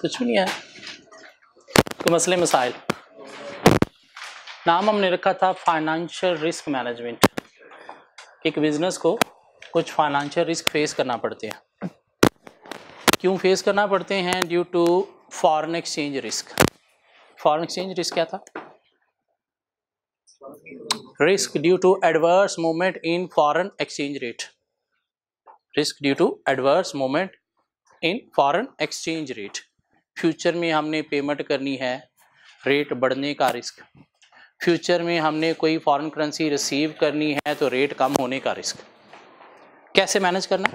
कुछ भी नहीं है। तो मसले मसाइल, नाम हमने रखा था फाइनेंशियल रिस्क मैनेजमेंट। एक बिजनेस को कुछ फाइनेंशियल रिस्क फेस करना पड़ते हैं। क्यों फेस करना पड़ते हैं? Due to foreign exchange risk. Foreign exchange risk क्या था? Risk due to adverse movement in foreign exchange rate. Risk due to adverse movement in foreign exchange rate. Future में हमने पेमेंट करनी है, रेट बढ़ने का रिस्क। फ्यूचर में हमने कोई फॉरेन करेंसी रिसीव करनी है तो रेट कम होने का रिस्क। कैसे मैनेज करना?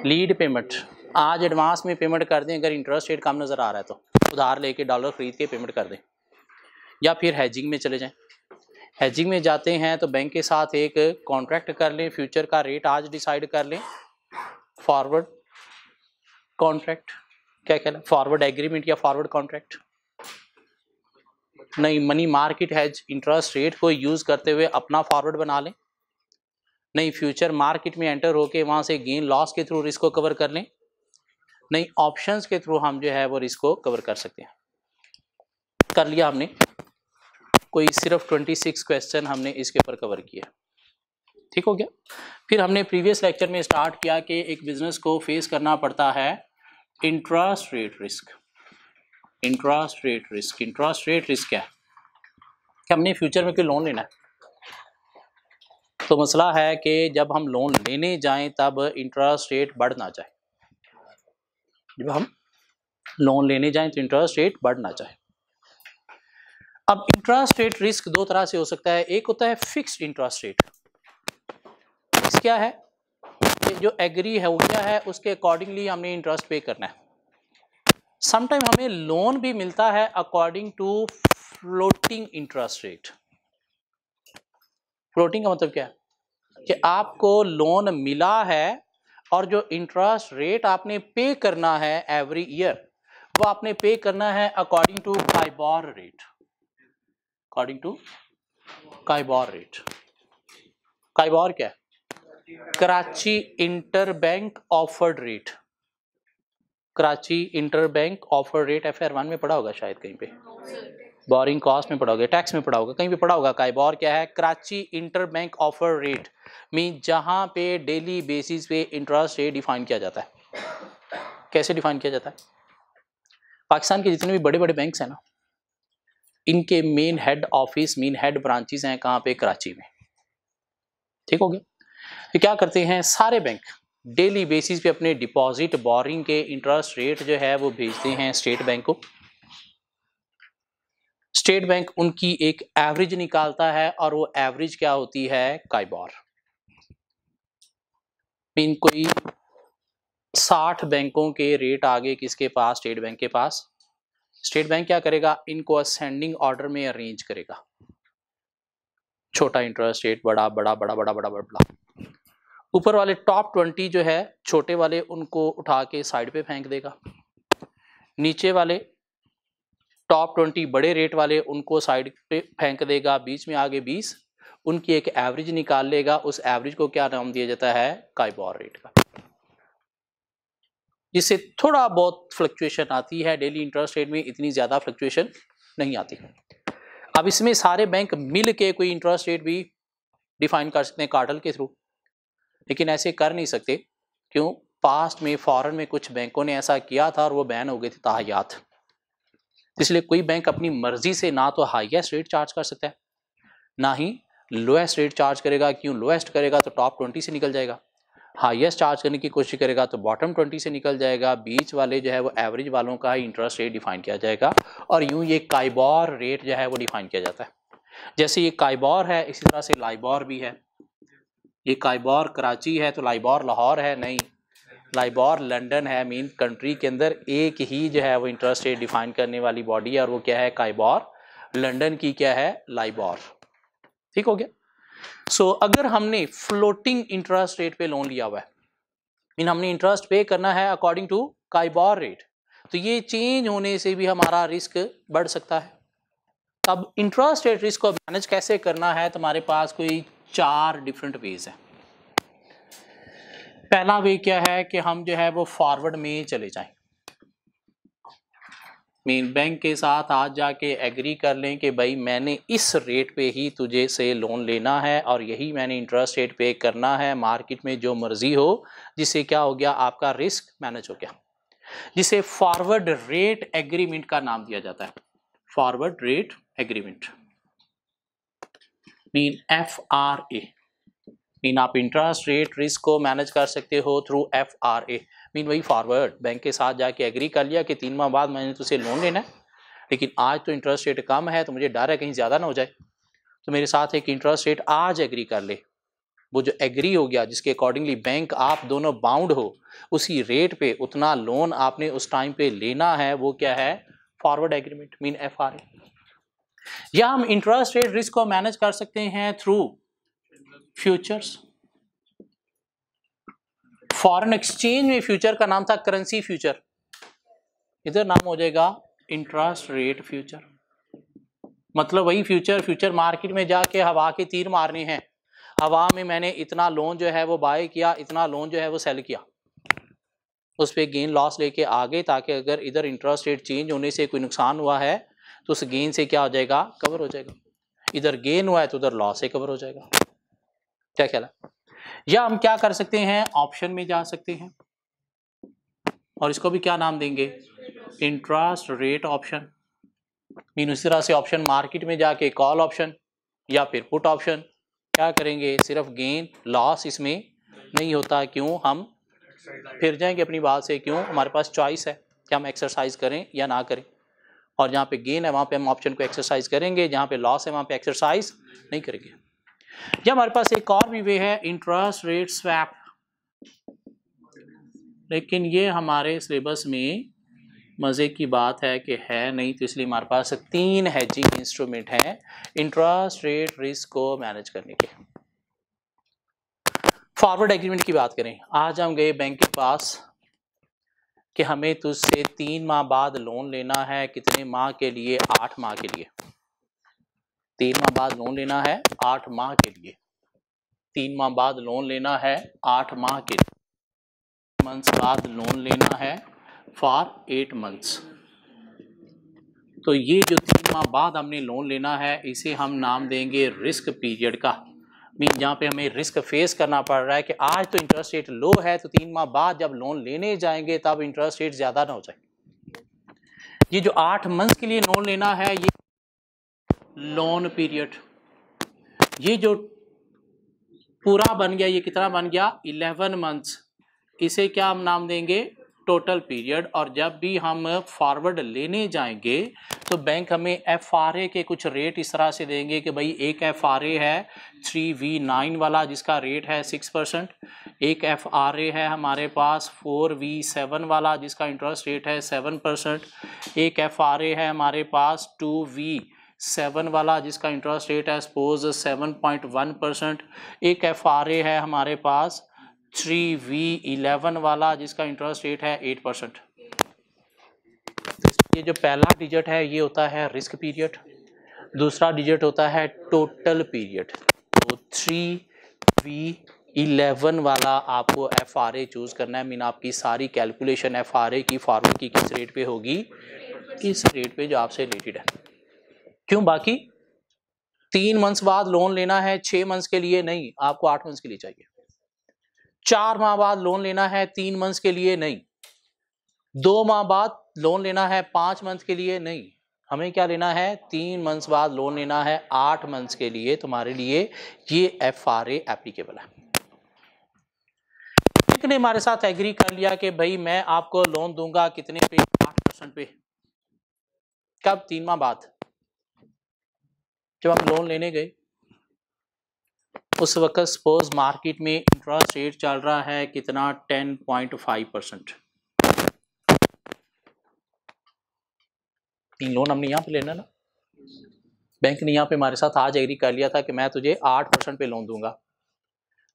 Lead payment. आज एडवांस में पेमेंट कर दें, अगर इंटरेस्ट रेट कम नज़र आ रहा है तो उधार लेके डॉलर खरीद के पेमेंट कर दें, या फिर हेजिंग में चले जाएं। हेजिंग में जाते हैं तो बैंक के साथ एक कॉन्ट्रैक्ट कर लें, फ्यूचर का रेट आज डिसाइड कर लें। फॉरवर्ड कॉन्ट्रैक्ट क्या कहना है? फॉरवर्ड एग्रीमेंट या फॉरवर्ड कॉन्ट्रैक्ट नहीं, money market hedge, interest rate को यूज करते हुए अपना फॉरवर्ड बना लें। नहीं, फ्यूचर मार्केट में एंटर होके वहां से गेन लॉस के थ्रू रिस्क को कवर कर लें। नहीं, ऑप्शंस के थ्रू हम जो है वो रिस्क को कवर कर सकते हैं। कर लिया हमने, कोई सिर्फ 26 क्वेश्चन हमने इसके ऊपर कवर किया। ठीक हो गया। फिर हमने प्रीवियस लेक्चर में स्टार्ट किया कि एक बिजनेस को फेस करना पड़ता है interest rate risk. Interest rate risk, interest rate risk क्या है? कि हमने फ्यूचर में कोई लोन लेना है, तो मसला है कि जब हम लोन लेने जाएं तब इंटरेस्ट रेट बढ़ ना जाए। जब हम लोन लेने जाएं तो इंटरेस्ट रेट बढ़ ना जाए। अब इंटरेस्ट रेट रिस्क दो तरह से हो सकता है। एक होता है फिक्स्ड इंटरेस्ट रेट। फिक्स क्या है? कि जो एग्री है वो क्या है, उसके अकॉर्डिंगली हमने इंटरेस्ट पे करना है। समटाइम हमें लोन भी मिलता है according to floating interest rate. Floating का मतलब क्या है? कि आपको लोन मिला है और जो इंटरेस्ट रेट आपने पे करना है एवरी ईयर, वो आपने पे करना है according to KIBOR rate. According to KIBOR rate. KIBOR क्या है? Karachi interbank offered rate. Karachi interbank offered rate FR1 में पढ़ा होगा शायद, कहीं पे बोरिंग कॉस्ट में पढ़ा होगा, टैक्स में पढ़ा होगा, कहीं पे पढ़ा होगा। काइबोर क्या है? Karachi interbank offer rate mean जहां पे डेली बेसिस पे इंटरेस्ट रेट डिफाइन किया जाता है। कैसे डिफाइन किया जाता है? पाकिस्तान के जितने भी बड़े बड़े बैंक्स हैं ना, इनके main head office, main head branches हैं कहाँ पे? कराची में। ठीक हो गया। तो क्या करते हैं सारे बैंक डेली बेसिस पे अपने डिपॉजिट बोरिंग के इंटरेस्ट रेट जो है वो भेजते हैं स्टेट बैंक को। स्टेट बैंक उनकी एक एवरेज निकालता है और वो एवरेज क्या होती है? काइबोर। मीन कोई 60 बैंकों के रेट आगे किसके पास? स्टेट बैंक के पास। स्टेट बैंक क्या करेगा? इनको असेंडिंग ऑर्डर में अरेंज करेगा। छोटा इंटरेस्ट रेट, बड़ा बड़ा बड़ा बड़ा बड़ा बड़ा। ऊपर वाले टॉप 20 जो है छोटे वाले, उनको उठा के साइड पे फेंक देगा। नीचे वाले टॉप 20 बड़े रेट वाले, उनको साइड पे फेंक देगा। बीच में आगे 20, उनकी एक एवरेज निकाल लेगा। उस एवरेज को क्या नाम दिया जाता है? काइबोर रेट का। जिससे थोड़ा बहुत फ्लक्चुएशन आती है, डेली इंटरेस्ट रेट में इतनी ज्यादा फ्लक्चुएशन नहीं आती। अब इसमें सारे बैंक मिल के कोई इंटरेस्ट रेट भी डिफाइन कर सकते हैं कार्टेल के थ्रू, लेकिन ऐसे कर नहीं सकते। क्यों? पास्ट में फॉरेन में कुछ बैंकों ने ऐसा किया था और वो बैन हो गए थे ताहयात। इसलिए कोई बैंक अपनी मर्जी से ना तो हाईएस्ट रेट चार्ज कर सकता है, ना ही लोएस्ट रेट चार्ज करेगा। क्यों? लोएस्ट करेगा तो टॉप 20 से निकल जाएगा, हाईएस्ट चार्ज करने की कोशिश करेगा तो बॉटम 20 से निकल जाएगा। बीच वाले जो है वो एवरेज वालों का ही इंटरेस्ट रेट डिफाइन किया जाएगा, और यूं ये काइबोर रेट जो है वो डिफाइन किया जाता है। जैसे ये काइबोर है, इसी तरह से लाइबोर भी है। ये काइबोर कराची है तो लाइबोर लाहौर है? नहीं, लाइबोर लंदन है। मीन कंट्री के अंदर एक ही जो है वो इंटरेस्ट रेट डिफाइन करने वाली बॉडी है, और वो क्या है? काइबोर। लंदन की क्या है? लाइबोर। ठीक हो गया। सो अगर हमने फ्लोटिंग इंटरेस्ट रेट पे लोन लिया हुआ है, मीन हमने इंटरेस्ट पे करना है अकॉर्डिंग टू काइबोर रेट, तो ये चेंज होने से भी हमारा रिस्क बढ़ सकता है। अब इंटरेस्ट रेट रिस्क को मैनेज कैसे करना है? तो हमारे पास कोई 4 डिफरेंट वेज है। पहला वे क्या है कि हम जो है वो फॉरवर्ड में चले जाएं, मीन बैंक के साथ आज जाके एग्री कर लें कि भाई मैंने इस रेट पे ही तुझे से लोन लेना है और यही मैंने इंटरेस्ट रेट पे करना है, मार्केट में जो मर्जी हो, जिससे क्या हो गया, आपका रिस्क मैनेज हो गया, जिसे फॉरवर्ड रेट एग्रीमेंट का नाम दिया जाता है। Forward rate agreement mean FRA, mean आप इंटरेस्ट रेट रिस्क को मैनेज कर सकते हो थ्रू FRA, मीन वही फॉरवर्ड बैंक के साथ जाके एग्री कर लिया कि 3 माह बाद मैंने तुझसे लोन लेना है, लेकिन आज तो इंटरेस्ट रेट कम है तो मुझे डर है कहीं ज़्यादा ना हो जाए, तो मेरे साथ एक इंटरेस्ट रेट आज एग्री कर ले। वो जो एग्री हो गया जिसके अकॉर्डिंगली बैंक आप दोनों बाउंड हो, उसी रेट पे उतना लोन आपने उस टाइम पे लेना है, वो क्या है, फॉरवर्ड एग्रीमेंट मीन FRA। या हम इंटरेस्ट रेट रिस्क को मैनेज कर सकते हैं थ्रू फ्यूचर्स। फॉरेन एक्सचेंज में फ्यूचर का नाम था करेंसी फ्यूचर, इधर नाम हो जाएगा इंटरेस्ट रेट फ्यूचर। मतलब वही फ्यूचर मार्केट में जाके हवा के तीर मारने हैं, हवा में मैंने इतना लोन जो है वो बाय किया, इतना लोन जो है वो सेल किया, उस पर गेन लॉस लेके आ गए, ताकि अगर इधर इंटरेस्ट रेट चेंज होने से कोई नुकसान हुआ है तो उस गेन से क्या हो जाएगा, कवर हो जाएगा। इधर गेन हुआ है तो उधर लॉस से कवर हो जाएगा। क्या ख्याल है? या हम क्या कर सकते हैं, ऑप्शन में जा सकते हैं और इसको भी क्या नाम देंगे, इंटरेस्ट रेट ऑप्शन। मीन उसी तरह से ऑप्शन मार्केट में जाके कॉल ऑप्शन या फिर पुट ऑप्शन क्या करेंगे, सिर्फ गेन लॉस इसमें नहीं होता। क्यों, हम फिर जाएंगे अपनी बात से, क्यों, हमारे पास चॉइस है कि हम एक्सरसाइज करें या ना करें, और जहाँ पे गेन है वहाँ पे हम ऑप्शन को एक्सरसाइज करेंगे, जहाँ पे लॉस है वहाँ पे एक्सरसाइज नहीं करेंगे। या हमारे पास एक और भी वे है, इंटरेस्ट रेट स्वैप, लेकिन ये हमारे सिलेबस में मज़े की बात है कि है नहीं, तो इसलिए हमारे पास 3 हेजिंग इंस्ट्रूमेंट हैं इंटरेस्ट रेट रिस्क को मैनेज करने के। फॉरवर्ड एग्रीमेंट की बात करें, आज हम गए बैंक के पास कि हमें तुझसे 3 माह बाद लोन लेना है, कितने माह के लिए, 8 माह के लिए। 3 माह बाद लोन लेना है 8 माह के लिए, 3 माह बाद लोन लेना है 8 माह के लिए, मंथ्स बाद लोन लेना है फॉर 8 मंथ्स। तो ये जो 3 माह बाद हमने लोन लेना है, इसे हम नाम देंगे रिस्क पीरियड का। मीन जहाँ पे हमें रिस्क फेस करना पड़ रहा है कि आज तो इंटरेस्ट रेट लो है, तो 3 माह बाद जब लोन लेने जाएंगे तब इंटरेस्ट रेट ज़्यादा ना हो जाए। ये जो 8 मंथ्स के लिए लोन लेना है, ये लोन पीरियड, ये जो पूरा बन गया, ये कितना बन गया, 11 मंथ्स, इसे क्या हम नाम देंगे, टोटल पीरियड। और जब भी हम फॉरवर्ड लेने जाएंगे तो बैंक हमें FRA के कुछ रेट इस तरह से देंगे कि भाई एक FRA है 3V9 वाला जिसका रेट है 6%, एक FRA है हमारे पास 4V7 वाला जिसका इंटरेस्ट रेट है 7%, एक FRA है हमारे पास 2V7 वाला जिसका इंटरेस्ट रेट है सपोज 7.1%, एक FRA है हमारे पास 3V11 वाला जिसका इंटरेस्ट रेट है 8%। ये जो पहला डिजिट है ये होता है रिस्क पीरियड, दूसरा डिजिट होता है टोटल पीरियड। तो 3V11 वाला आपको FRA चूज करना है, मीन आपकी सारी कैलकुलेशन FRA की फॉर्मूले की किस रेट पे होगी, इस रेट पे जो आपसे रिलेटेड है। क्यों, बाकी 3 मंथ्स बाद लोन लेना है, 6 मंथ्स के लिए नहीं, आपको 8 मंथ्स के लिए चाहिए। 4 माह बाद लोन लेना है 3 मंथ्स के लिए नहीं, 2 माह बाद लोन लेना है 5 मंथ के लिए नहीं, हमें क्या लेना है, 3 मंथ्स बाद लोन लेना है 8 मंथ्स के लिए। तुम्हारे लिए ये FRA एप्लीकेबल है। बैंक ने हमारे साथ एग्री कर लिया कि भाई मैं आपको लोन दूंगा कितने पे, 8% पे। कब, 3 माह बाद। जब हम लोन लेने गए उस वक्त सपोज मार्केट में इंटरेस्ट रेट चल रहा है कितना, 10.5%। लोन हमने यहाँ पे लेना ना, बैंक ने यहाँ पे हमारे साथ आज एग्री कर लिया था कि मैं तुझे 8% पे लोन दूंगा।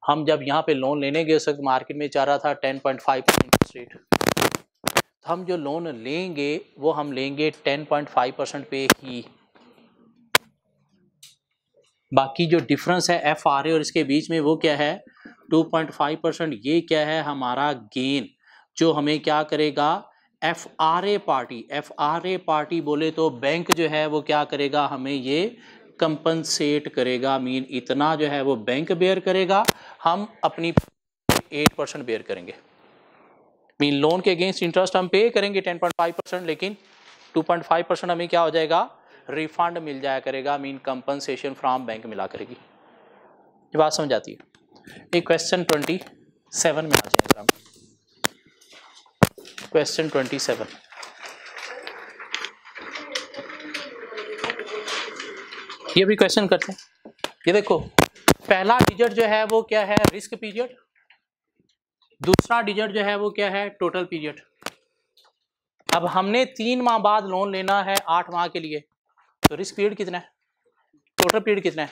हम जब यहाँ पे लोन लेने गए उस वक्त मार्केट में चल रहा था 10.5% इंटरेस्ट रेट। तो हम जो लोन लेंगे वो हम लेंगे 10.5% पे ही। बाकी जो डिफरेंस है FRA और इसके बीच में वो क्या है, 2.5%। ये क्या है हमारा गेन, जो हमें क्या करेगा FRA पार्टी बोले तो बैंक जो है वो क्या करेगा, हमें ये कंपनसेट करेगा। मीन इतना जो है वो बैंक बेयर करेगा, हम अपनी 8% बेयर करेंगे। मीन लोन के अगेंस्ट इंटरेस्ट हम पे करेंगे 10.5%, लेकिन 2.5% हमें क्या हो जाएगा, रिफंड मिल जाया करेगा। मीन कंपनसेशन फ्रॉम बैंक मिला करेगी। ये बात समझ आती है। एक क्वेश्चन 27 में आ जाएगा हम। क्वेश्चन 27, ये भी क्वेश्चन करते हैं। ये देखो, पहला डिजिट जो है वो क्या है, रिस्क पीरियड। दूसरा डिजिट जो है वो क्या है, टोटल पीरियड। अब हमने 3 माह बाद लोन लेना है 8 माह के लिए, तो रिस्क पीरियड कितना है, टोटल पीरियड कितना है।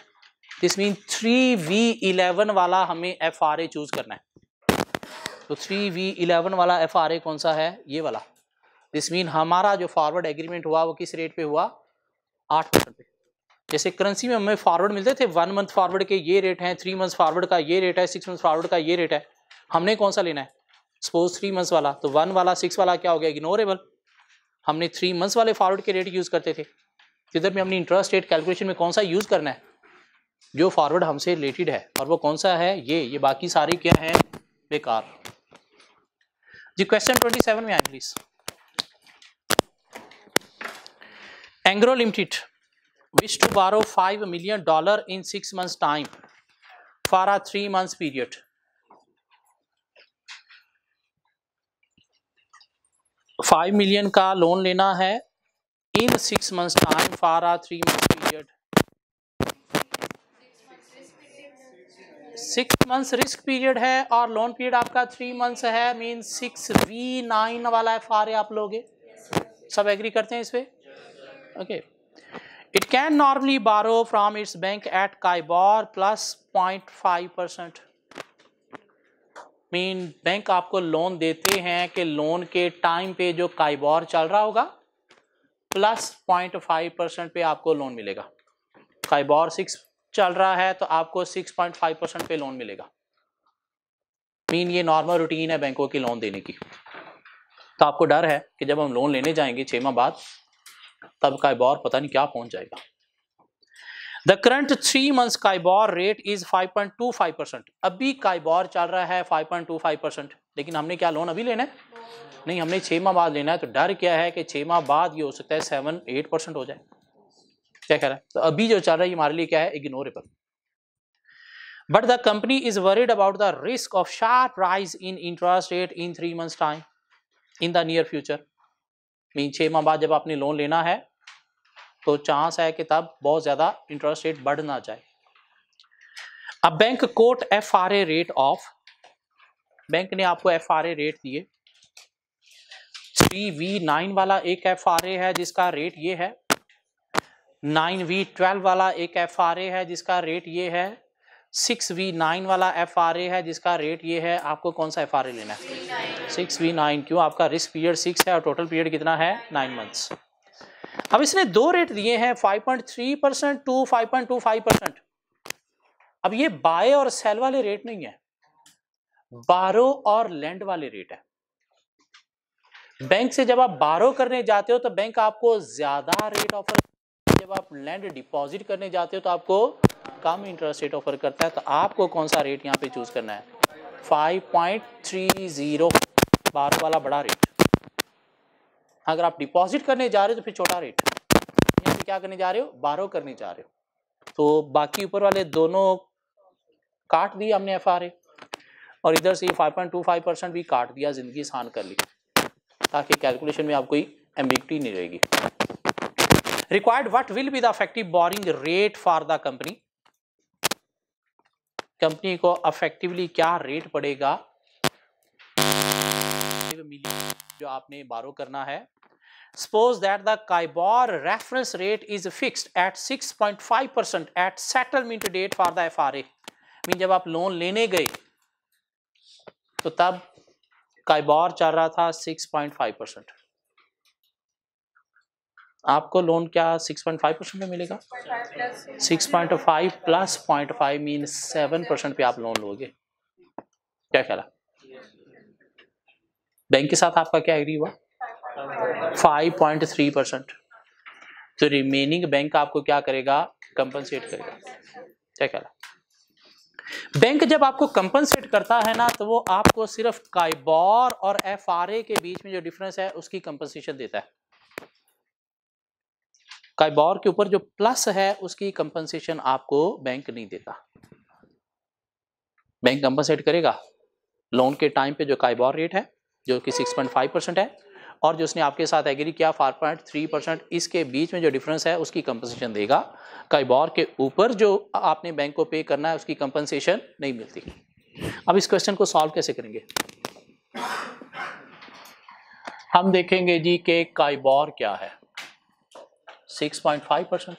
दिस मीन 3V11 वाला हमें FRA चूज करना है। तो 3V11 वाला FRA कौन सा है, ये वाला। दिस मीन हमारा जो फॉरवर्ड एग्रीमेंट हुआ वो किस रेट पे हुआ, 8% पे। जैसे करेंसी में हमें फॉरवर्ड मिलते थे, 1 मंथ फॉरवर्ड के ये रेट है, 3 मंथ फॉरवर्ड का ये रेट है, 6 मंथ फॉरवर्ड का ये रेट है। हमने कौन सा लेना है, सपोज 3 मंथ्स वाला, तो 1 वाला 6 वाला क्या हो गया, इग्नोरेबल। हमने 3 मंथ्स वाले फॉरवर्ड के रेट यूज करते थे। इधर में हमने इंटरेस्ट रेट कैलकुलेशन में कौन सा यूज करना है, जो फॉरवर्ड हमसे रिलेटेड है, और वो कौन सा है, ये बाकी सारी क्या है, बेकार। जी क्वेश्चन 27 में आए please. Engro limited wish to borrow $5 million in 6 months time for a 3 months period. $5 million का लोन लेना है in 6 months time for a 3 months period. 6 months risk period है और लोन पीरियड आपका 3 months है। मीन 6V9 वाला FRA आप लोगे, सब एग्री करते हैं इस पे, okay. It can normally borrow from its bank at CIBOR plus 0.5%. Mean bank आपको लोन देते हैं कि लोन के टाइम पे जो CIBOR चल रहा होगा प्लस 0.5% पे आपको लोन मिलेगा। CIBOR 6 चल रहा है तो आपको 6.5% पे लोन मिलेगा। मीन ये नॉर्मल रूटीन है बैंकों की लोन देने की। तो आपको डर है कि जब हम लोन लेने जाएंगे 6 माह बाद, तब CIBOR पता नहीं क्या पहुंच जाएगा। The current 3 months CIBOR rate is 5.25%। अभी CIBOR चल रहा है 5.25%, लेकिन हमने क्या लोन अभी लेना है, नहीं, हमने 6 माह बाद लेना है। तो डर क्या है कि 6 माह बाद ये हो सकता है 7-8% हो जाए। क्या कह रहा है, तो अभी जो चल रहा है ये हमारे लिए क्या है, ignorable. But the company is worried about the risk of sharp rise in interest rate in 3 months time in the near future। Mean 6 माह बाद जब आपने लोन लेना है तो चांस है कि तब बहुत ज्यादा इंटरेस्ट रेट बढ़ ना जाए। अब bank quote FRA rate of, bank ने आपको FRA रेट दिए। 3V9 वाला एक FRA है जिसका रेट ये है, 9V12 वाला एक FRA है जिसका रेट ये है, 6V9 वाला FRA है जिसका रेट ये है। आपको कौन सा FRA लेना है, 6V9। क्यों, आपका रिस्क पीरियड 6 है और टोटल पीरियड कितना है, 9 मंथ्स। अब इसने 2 रेट दिए हैं, 5.3% टू 5.25%। अब ये बाय और सेल वाले रेट नहीं है, बारो और लेंड वाले रेट है। बैंक से जब आप बारो करने जाते हो तो बैंक आपको ज्यादा रेट ऑफर, जब आप लैंड डिपॉजिट करने जाते हो तो आपको कम इंटरेस्ट रेट ऑफर करता है। तो आपको कौन सा रेट यहाँ पे चूज करना है, 5.30, बारो वाला बड़ा रेट। अगर आप डिपॉजिट करने जा रहे हो तो फिर छोटा रेट। यहाँ पे क्या करने जा रहे हो, बारो करने जा रहे हो। तो बाकी ऊपर वाले दोनों काट दिया हमने FRA, और इधर से 5.25% भी काट दिया, जिंदगी आसान कर ली, ताकि कैलकुलेशन में आपको कोई एम्बिग्यूटी नहीं रहेगी। Required what will be the effective boring rate for the company. Company को अफेक्टिवली क्या रेट पड़ेगा जो आपने बारो करना है। Suppose that the CIBOR reference rate is fixed at 6.5% at settlement date for the FRA। Mean जब आप लोन लेने गए तो तब CIBOR चल रहा था 6.5%। आपको लोन क्या 6.5% में मिलेगा, 6.5 प्लस 0.5 मीन 7% पे आप लोन लोगे। क्या ख्याल है? बैंक के साथ आपका क्या एग्री हुआ? 5.3%। तो रिमेनिंग बैंक आपको क्या करेगा? कंपनसेट करेगा। क्या ख्याल है? बैंक जब आपको कंपनसेट करता है ना, तो वो आपको सिर्फ काइबोर और एफआरए के बीच में जो डिफरेंस है उसकी कंपनसेशन देता है। काइबोर के ऊपर जो प्लस है उसकी कंपनसेशन आपको बैंक नहीं देता। बैंक कंपनसेट करेगा लोन के टाइम पे जो काइबोर रेट है जो कि 6.5% है, और जो उसने आपके साथ एग्री किया 4.3%, इसके बीच में जो डिफरेंस है उसकी कंपनसेशन देगा। काइबोर के ऊपर जो आपने बैंक को पे करना है उसकी कंपनसेशन नहीं मिलती। अब इस क्वेश्चन को सॉल्व कैसे करेंगे? हम देखेंगे जी कि काइबोर क्या है, 6.5%।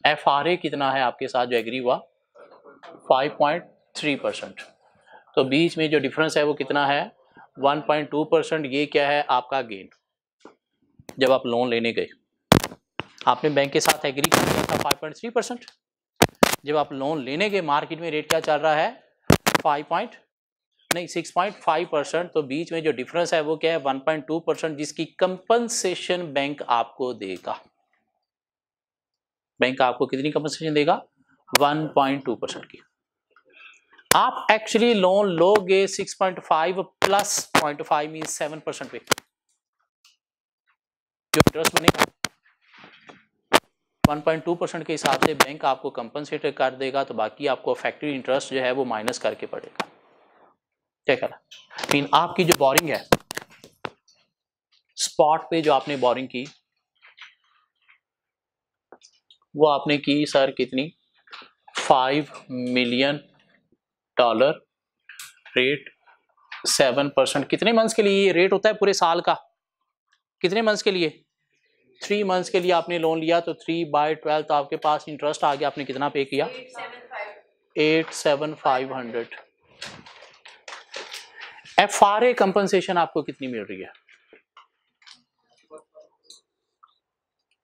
एफआरए कितना है आपके साथ जो एग्री हुआ? 5.3%। तो बीच में जो डिफरेंस है वो कितना है? 1.2%। ये क्या है? आपका गेन। जब आप लोन लेने गए आपने बैंक के साथ एग्री किया था 5.3%। जब आप लोन लेने गए मार्केट में रेट क्या चल रहा है? 6.5%। तो बीच में जो डिफरेंस है वो क्या है? 1.2%, जिसकी कंपनसेशन बैंक आपको देगा। बैंक आपको कितनी कंपनसेशन देगा? 1.2% की। आप एक्चुअली लोन लोगे 6.5 प्लस 0.5 मीन 7% पे जो इंटरेस्ट बनेगा 1.2% के हिसाब से बैंक आपको कंपनसेट कर देगा, तो बाकी आपको इफेक्टिव इंटरेस्ट जो है वो माइनस करके पड़ेगा। क्या ख्याल है? मीन आपकी जो बोरिंग है स्पॉट पे जो आपने बोरिंग की वो आपने की सर कितनी? $5 मिलियन, रेट 7%। कितने मंथ्स के लिए ये रेट होता है? पूरे साल का। कितने मंथ्स के लिए? 3 मंथ्स के लिए आपने लोन लिया, तो 3/12 तो आपके पास इंटरेस्ट आ गया। आपने कितना पे किया? 8,7,500। एफआरए कंपनसेशन आपको कितनी मिल रही है?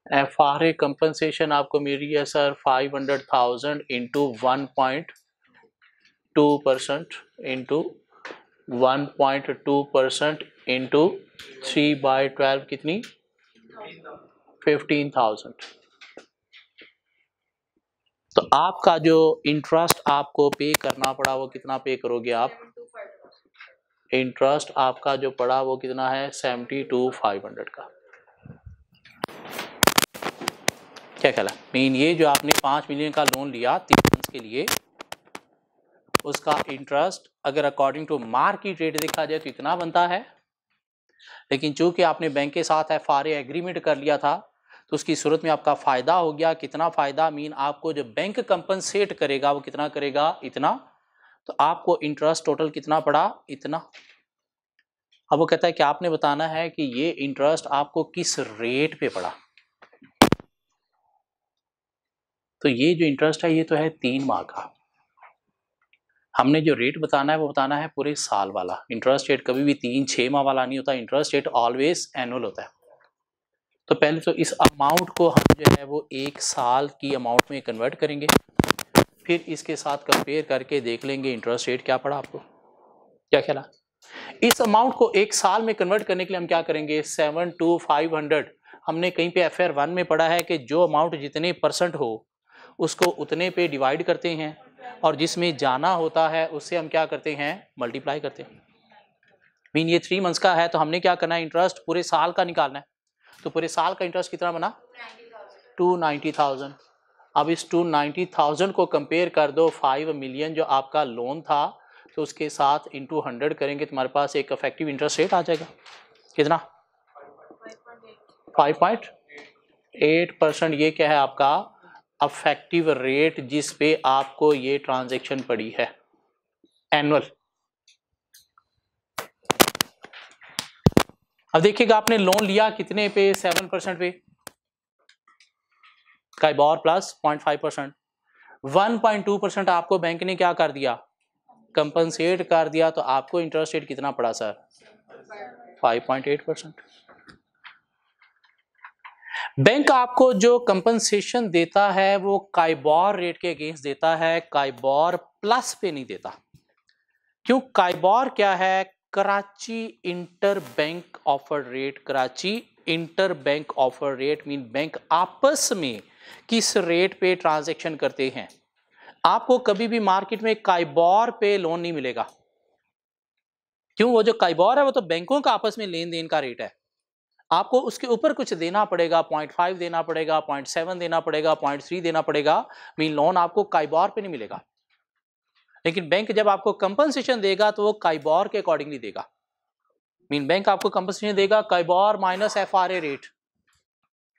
एफआरए कंपनसेशन आपको मिल रही है सर 500,000 इंटू 1.2% इंटू 1.2% इंटू 3/12 कितनी? 15,000। तो आपका जो इंटरेस्ट आपको पे करना पड़ा वो कितना पे करोगे आप? इंटरेस्ट आपका जो पड़ा वो कितना है? 72,500 का। क्या ख्याल है? मीन ये जो आपने 5 मिलियन का लोन लिया 3 मंथ्स के लिए, उसका इंटरेस्ट अगर अकॉर्डिंग टू मार्केट रेट देखा जाए तो इतना बनता है, लेकिन चूंकि आपने बैंक के साथ एफआरए एग्रीमेंट कर लिया था तो उसकी सूरत में आपका फायदा हो गया। कितना फायदा? मीन आपको जो बैंक कंपनसेट करेगा वो कितना करेगा? इतना। तो आपको इंटरेस्ट टोटल कितना पड़ा? इतना। अब वो कहता है कि आपने बताना है कि ये इंटरेस्ट आपको किस रेट पे पड़ा। तो ये जो इंटरेस्ट है ये तो है 3 माह का। हमने जो रेट बताना है वो बताना है पूरे साल वाला। इंटरेस्ट रेट कभी भी 3-6 माह वाला नहीं होता। इंटरेस्ट रेट ऑलवेज एनुअल होता है। तो पहले तो इस अमाउंट को हम जो है वो 1 साल की अमाउंट में कन्वर्ट करेंगे, फिर इसके साथ कंपेयर करके देख लेंगे इंटरेस्ट रेट क्या पड़ा आपको। क्या ख्याल है? इस अमाउंट को 1 साल में कन्वर्ट करने के लिए हम क्या करेंगे? 7/500। हमने कहीं पे FR1 में पढ़ा है कि जो अमाउंट जितने परसेंट हो उसको उतने पे डिवाइड करते हैं, और जिसमें जाना होता है उससे हम क्या करते हैं? मल्टीप्लाई करते हैं। मीन ये 3 मंथ्स का है तो हमने क्या करना है? इंटरेस्ट पूरे साल का निकालना है। तो पूरे साल का इंटरेस्ट कितना बना? 290,000। अब इस 290,000 को कंपेयर कर दो 5 मिलियन जो आपका लोन था, तो उसके साथ इंटू 100 करेंगे, तुम्हारे पास एक इफेक्टिव इंटरेस्ट रेट आ जाएगा। कितना? 5.8%। ये क्या है आपका इफेक्टिव रेट जिस पे आपको ये ट्रांजैक्शन पड़ी है एनुअल। अब देखिएगा आपने लोन लिया कितने पे? 7% पे, काइबोर प्लस 0.5%। 1.2% आपको बैंक ने क्या कर दिया? कंपनसेट कर दिया। तो आपको इंटरेस्ट रेट कितना पड़ा सर? 5.8%। बैंक आपको जो कंपनसेशन देता है वो काइबोर रेट के अगेंस्ट देता है, काइबोर प्लस पे नहीं देता। क्यों? काइबॉर क्या है? Karachi inter bank offer rate. Karachi inter bank offer rate mean bank आपस में किस रेट पे ट्रांजैक्शन करते हैं। आपको कभी भी मार्केट में काइबॉर पे लोन नहीं मिलेगा। क्यों? वो जो काइबॉर है वो तो बैंकों का आपस में लेन देन का रेट है। आपको उसके ऊपर कुछ देना पड़ेगा, 0.5 देना पड़ेगा, 0.7 देना पड़ेगा, 0.3 देना पड़ेगा, मीन लोन आपको काइबॉर पे नहीं मिलेगा। लेकिन बैंक जब आपको कंपनसेशन देगा तो वो काइबॉर के अकॉर्डिंगली देगा। मीन बैंक आपको कंपनसेशन देगा काइबॉर माइनस FRA रेट।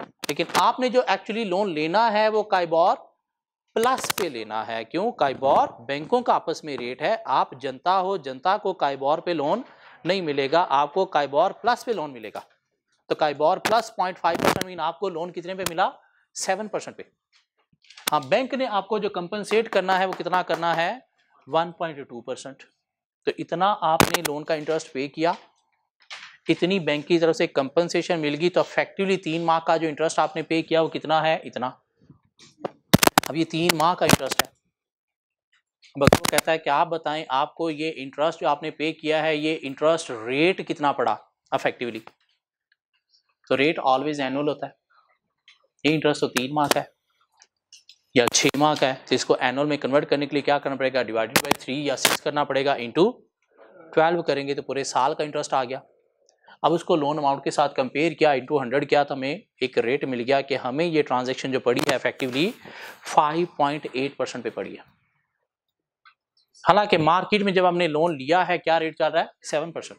लेकिन आपने जो एक्चुअली लोन लेना है वो काइबॉर प्लस पे लेना है। क्यों? काइबॉर बैंकों का आपस में रेट है। आप जनता हो, जनता को काइबॉर पे लोन नहीं मिलेगा, आपको काइबॉर प्लस पे लोन मिलेगा। तो काइबॉर प्लस 0.5% मीन आपको लोन कितने पे मिला? 7% पे। हाँ, बैंक ने आपको जो कंपनसेट करना है वो कितना करना है? 1.2%। तो इतना आपने लोन का इंटरेस्ट पे किया, इतनी बैंक की तरफ से कंपनसेशन मिल गई, तो इफेक्टिवली 3 माह का जो इंटरेस्ट आपने पे किया वो कितना है? इतना। अब ये 3 माह का इंटरेस्ट है। अब वो कहता है कि आप बताएं आपको ये इंटरेस्ट जो आपने पे किया है ये इंटरेस्ट रेट कितना पड़ा इफेक्टिवली। तो रेट ऑलवेज एनुअल होता है। ये इंटरेस्ट तो 3 माह का है या 6 माह का है, तो इसको एनुअल में कन्वर्ट करने के लिए क्या करना पड़ेगा? डिवाइडेड बाई 3 या 6 करना पड़ेगा, इंटू 12 करेंगे तो पूरे साल का इंटरेस्ट आ गया। अब उसको लोन अमाउंट के साथ कंपेयर किया, इंटू 100 किया, तो हमें एक रेट मिल गया कि हमें ये ट्रांजेक्शन जो पड़ी है इफेक्टिवली 5.8% पे पड़ी है। हालांकि मार्केट में जब हमने लोन लिया है क्या रेट चल रहा है? 7%।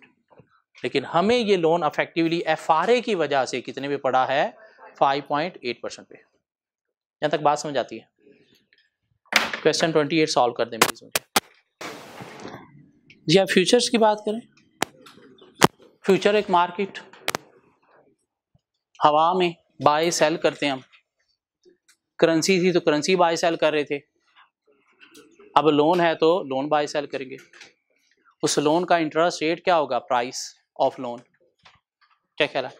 लेकिन हमें ये लोन इफेक्टिवली FRA की वजह से कितने पे पड़ा है? 5.8% पे। यहां तक बात समझ आती है? क्वेश्चन 28 सॉल्व कर दें प्लीज मुझे। जी, आप फ्यूचर्स की बात करें। फ्यूचर एक मार्केट, हवा में बाय सेल करते हैं हम। करेंसी थी तो करेंसी बाय सेल कर रहे थे, अब लोन है तो लोन बाय सेल करेंगे। उस लोन का इंटरेस्ट रेट क्या होगा? Price of loan. क्या ख्याल है?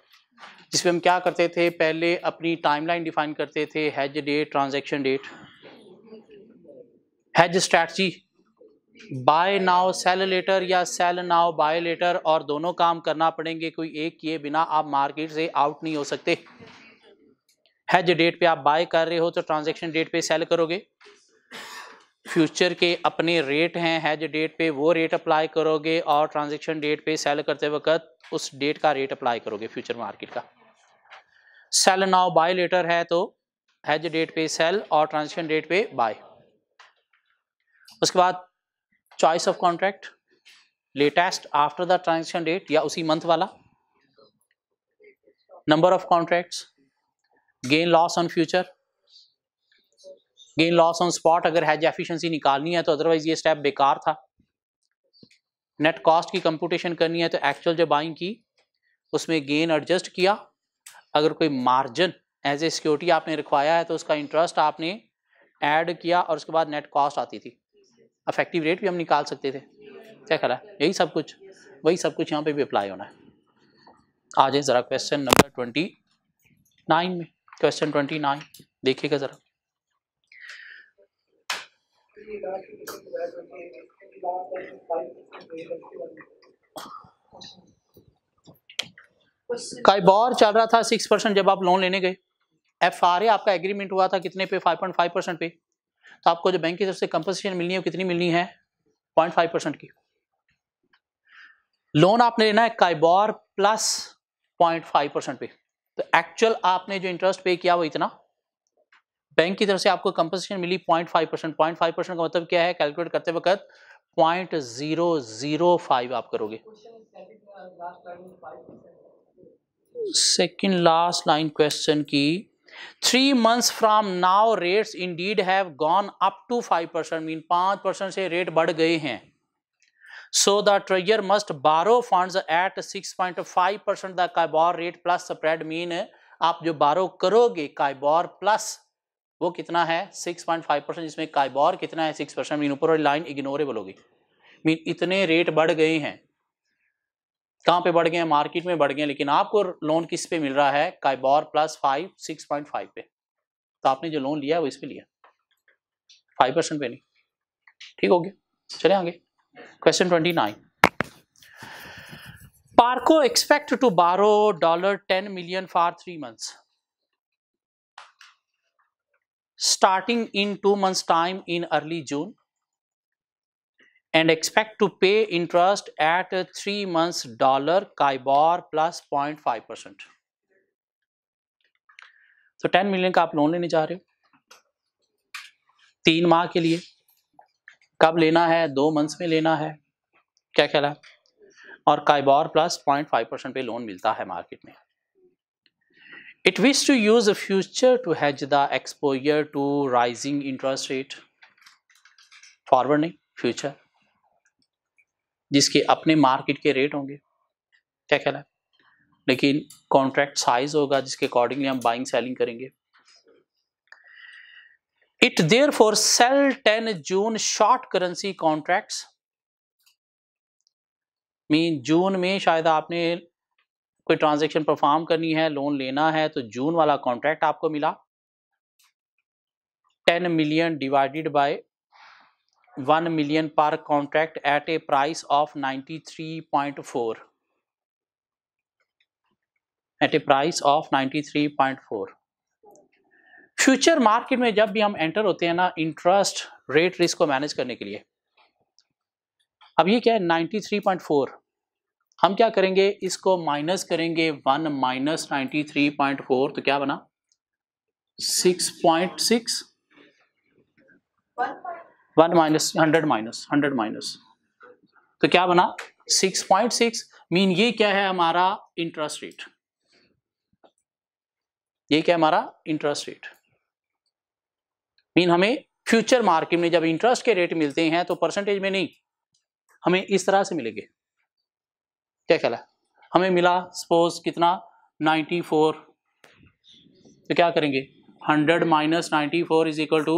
जिसमें हम क्या करते थे? पहले अपनी टाइमलाइन डिफाइन करते थे, hedge date, transaction date, hedge strategy, buy now sell later या सेल नाउ बाय लेटर, और दोनों काम करना पड़ेंगे, कोई एक किए बिना आप मार्केट से आउट नहीं हो सकते। हेज डेट पे आप बाय कर रहे हो तो ट्रांजैक्शन डेट पे सेल करोगे। फ्यूचर के अपने रेट हैं, हेज डेट पे वो रेट अप्लाई करोगे, और ट्रांजैक्शन डेट पे सेल करते वक्त उस डेट का रेट अप्लाई करोगे फ्यूचर मार्केट का। सेल नाउ बाय लेटर है तो हेज डेट पे सेल और ट्रांजैक्शन डेट पे बाय। उसके बाद choice of contract, latest after the transaction date या उसी मंथ वाला, number of contracts, gain loss on future, gain loss on spot अगर हेज एफिशिएंसी निकालनी है तो, अदरवाइज ये स्टेप बेकार था। नेट कॉस्ट की कंप्यूटेशन करनी है तो एक्चुअल जो बाइंग की उसमें गेन एडजस्ट किया, अगर कोई मार्जिन एज ए सिक्योरिटी आपने रखवाया है तो उसका इंटरेस्ट आपने ऐड किया, और उसके बाद नेट कॉस्ट आती थी। इफेक्टिव रेट भी हम निकाल सकते थे। क्या ख्याल है? यही सब कुछ, वही सब कुछ यहाँ पे भी अप्लाई होना है। आ जाए जरा क्वेश्चन नंबर 29 में। क्वेश्चन 29 देखिएगा जरा। काइबॉर चल रहा था 6% जब आप लोन लेने गए। FRA आपका एग्रीमेंट हुआ था कितने पे? 5.5% पे। तो आपको जो बैंक की तरफ से कंपनसेशन मिलनी है वो कितनी मिलनी है? 0.5% की। लोन आपने लेना है काइबॉर प्लस 0.5% पे, तो एक्चुअल आपने जो इंटरेस्ट पे किया वो इतना, बैंक की तरफ से आपको कंपनसेशन मिली 0.5%। 0.5% का मतलब क्या है? कैलकुलेट करते वक्त 0.005 आप करोगे। सेकेंड लास्ट लाइन क्वेश्चन की, 3 months from now rates indeed have gone up to 5%, mean 5% से रेट बढ़ गए हैं। So the treasurer must borrow funds at 6.5% the काइबॉर rate plus spread, mean आप जो बारो करोगे काइबॉर प्लस वो कितना है? 6.5%, जिसमें काइबॉर कितना है? 6%, मीन ऊपर वाली लाइन इग्नोरेबल होगी। मीन इतने रेट बढ़ गए हैं। कहाँ पे बढ़ गए हैं? मार्केट में बढ़ गए हैं, लेकिन आपको लोन किस पे मिल रहा है? काइबॉर प्लस 6.5 पे। तो आपने जो लोन लिया है वो इस पे लिया, 5% पे नहीं। ठीक हो गया? चले आगे। Question 29, Parco expect to borrow $10 million for 3 months, starting in 2 months time in early June, and expect to pay interest at 3 months $CIBOR plus 0.5%. तो 10 मिलियन का आप लोन लेने जा रहे हो 3 माह के लिए, कब लेना है? 2 मंथ्स में लेना है, क्या ख्याल है? और काइबॉर प्लस 0.5% पे लोन मिलता है मार्केट में। It wish to use a future to hedge the exposure to rising interest rate, forward नहीं, फ्यूचर, जिसके अपने मार्केट के रेट होंगे, क्या ख्याल है? लेकिन कॉन्ट्रैक्ट साइज होगा जिसके अकॉर्डिंगली हम बाइंग सेलिंग करेंगे। It therefore sell 10 June short currency contracts, mean June में शायद आपने कोई ट्रांजैक्शन परफॉर्म करनी है, लोन लेना है, तो जून वाला कॉन्ट्रैक्ट आपको मिला 10 million divided by 1 million per contract at a price of 93.4, at a price of 93.4। Future market में जब भी हम एंटर होते हैं ना, इंटरेस्ट रेट रिस्क को मैनेज करने के लिए, अब ये क्या है 93.4, हम क्या करेंगे, इसको माइनस करेंगे 1 माइनस 93.4, तो क्या बना 6.6, 1 माइनस 100 माइनस, तो क्या बना 6.6। मीन ये क्या है हमारा इंटरेस्ट रेट, ये क्या हमारा इंटरेस्ट रेट। मीन हमें फ्यूचर मार्केट में जब इंटरेस्ट के रेट मिलते हैं तो परसेंटेज में नहीं, हमें इस तरह से मिलेंगे, क्या ख्याल है? हमें मिला सपोज कितना 94, तो क्या करेंगे 100 माइनस 94 इज इक्वल टू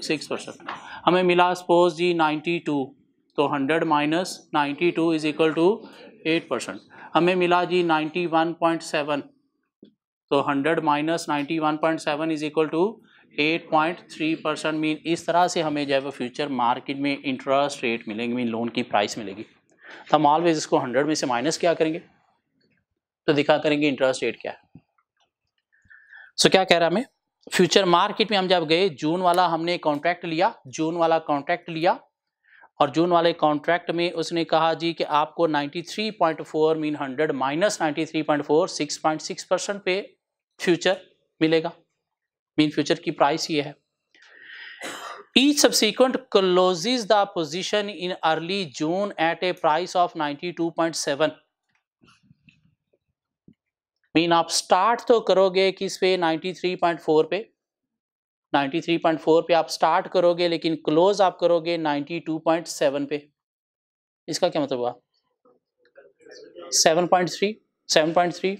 6%। हमें मिला सपोज जी 92, तो 100 माइनस 92 इज इक्वल टू 8%। हमें मिला जी 91.7, तो 100 minus 91.7 is equal to 8.3%। Mean इस तरह से हमें जब फ्यूचर मार्केट में इंटरेस्ट रेट मिलेंगे, मीन लोन की प्राइस मिलेगी, तो हम ऑलवेज इसको 100 में से माइनस क्या करेंगे, तो दिखा करेंगे इंटरेस्ट रेट क्या है। सो क्या कह रहा है हमें, फ्यूचर मार्केट में हम जब गए, जून वाला हमने कॉन्ट्रैक्ट लिया, जून वाला कॉन्ट्रैक्ट लिया, और जून वाले कॉन्ट्रैक्ट में उसने कहा जी कि आपको 93.4 मीन 100 माइनस 93.4 6.6% पे फ्यूचर मिलेगा, मीन फ्यूचर की प्राइस ये है। Each subsequent closes the position in early June at a price of 92.7, mean आप स्टार्ट तो करोगे किस पे 93.4 पे, 93.4 पे आप स्टार्ट करोगे, लेकिन क्लोज आप करोगे 92.7 पे। इसका क्या मतलब हुआ 7.3।